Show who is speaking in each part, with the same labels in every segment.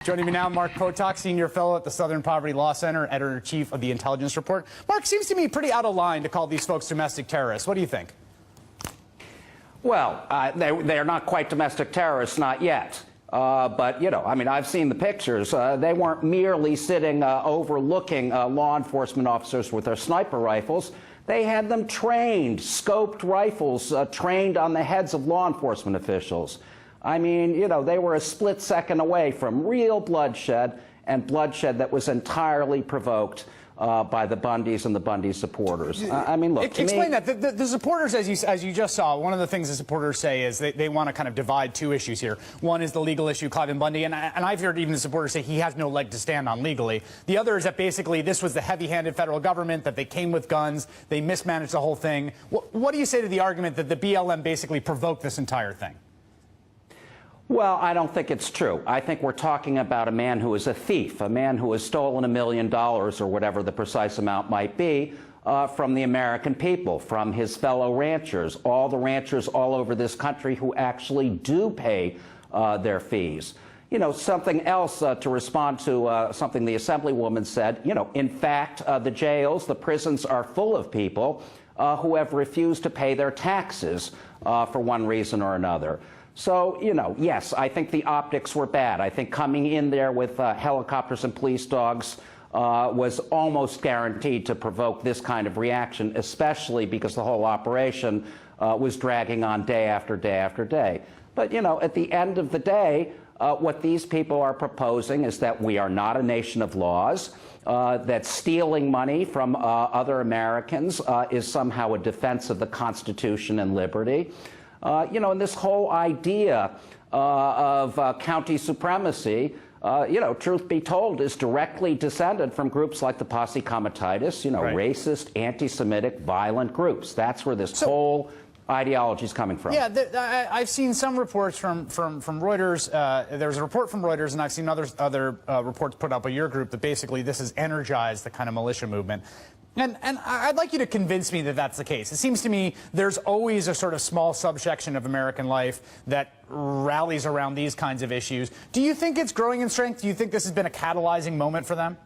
Speaker 1: Joining me now, Mark Potok, Senior Fellow at the Southern Poverty Law Center, Editor-in-Chief of the Intelligence Report. Mark, seems to me pretty out of line to call these folks domestic terrorists. What do you think?
Speaker 2: Well, they're not quite domestic terrorists, not yet. But, you know, I mean, I've seen the pictures. They weren't merely sitting overlooking law enforcement officers with their sniper rifles. They had them trained, scoped rifles trained on the heads of law enforcement officials. I mean, you know, they were a split second away from real bloodshed, and bloodshed that was entirely provoked by the Bundys and the Bundy supporters. I mean, look,
Speaker 1: explain that. The supporters, as you just saw, one of the things the supporters say is they want to kind of divide two issues here. One is the legal issue, Cliven Bundy, and I've heard even the supporters say he has no leg to stand on legally. The other is that basically this was the heavy-handed federal government, that they came with guns, they mismanaged the whole thing. What do you say to the argument that the BLM basically provoked this entire thing?
Speaker 2: Well, I don't think it's true. I think we're talking about a man who is a thief, a man who has stolen $1 million, or whatever the precise amount might be, from the American people, from his fellow ranchers, all the ranchers all over this country who actually do pay their fees. You know, something else to respond to something the Assemblywoman said, you know, in fact, the jails, the prisons are full of people who have refused to pay their taxes for one reason or another. So, you know, yes, I think the optics were bad. I think coming in there with helicopters and police dogs was almost guaranteed to provoke this kind of reaction, especially because the whole operation was dragging on day after day after day. But, you know, at the end of the day, what these people are proposing is that we are not a nation of laws, that stealing money from other Americans is somehow a defense of the Constitution and liberty. You know, and this whole idea of county supremacy, you know, truth be told, is directly descended from groups like the Posse Comitatus, you know,
Speaker 1: right.
Speaker 2: Racist, anti-Semitic, violent groups. That's where this whole ideology is coming from.
Speaker 1: Yeah, I've seen some reports from Reuters. There's a report from Reuters, and I've seen other reports put up by your group that basically this has energized the kind of militia movement. And I'd like you to convince me that that's the case. It seems to me there's always a sort of small subsection of American life that rallies around these kinds of issues. Do you think it's growing in strength? Do you think this has been a catalyzing moment for them?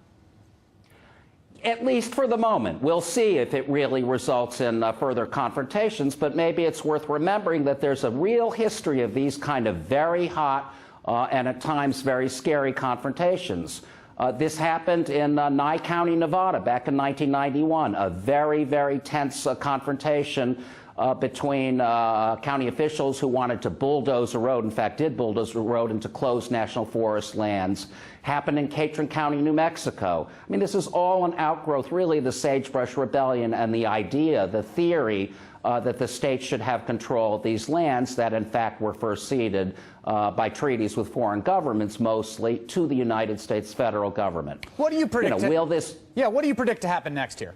Speaker 2: At least for the moment. We'll see if it really results in further confrontations, but maybe it's worth remembering that there's a real history of these kind of very hot and at times very scary confrontations. This happened in Nye County, Nevada, back in 1991, a very, very tense confrontation between county officials who wanted to bulldoze a road, in fact did bulldoze a road into closed national forest lands. Happened in Catron County, New Mexico. I mean, this is all an outgrowth, really, of the Sagebrush Rebellion and the idea, the theory that the states should have control of these lands that, in fact, were first ceded by treaties with foreign governments, mostly, to the United States federal government.
Speaker 1: What do you predict?
Speaker 2: You know, will this?
Speaker 1: Yeah, what do you predict to happen next year?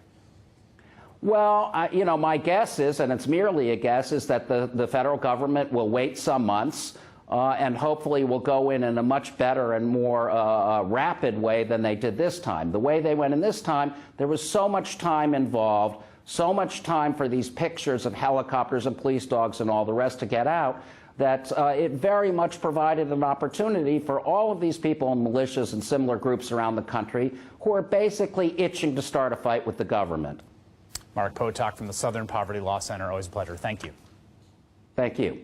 Speaker 2: Well, you know, my guess is, and it's merely a guess, is that the federal government will wait some months and hopefully will go in a much better and more rapid way than they did this time. The way they went in this time, there was so much time involved, so much time for these pictures of helicopters and police dogs and all the rest to get out, that it very much provided an opportunity for all of these people in militias and similar groups around the country who are basically itching to start a fight with the government.
Speaker 1: Mark Potok from the Southern Poverty Law Center, always a pleasure. Thank you.
Speaker 2: Thank you.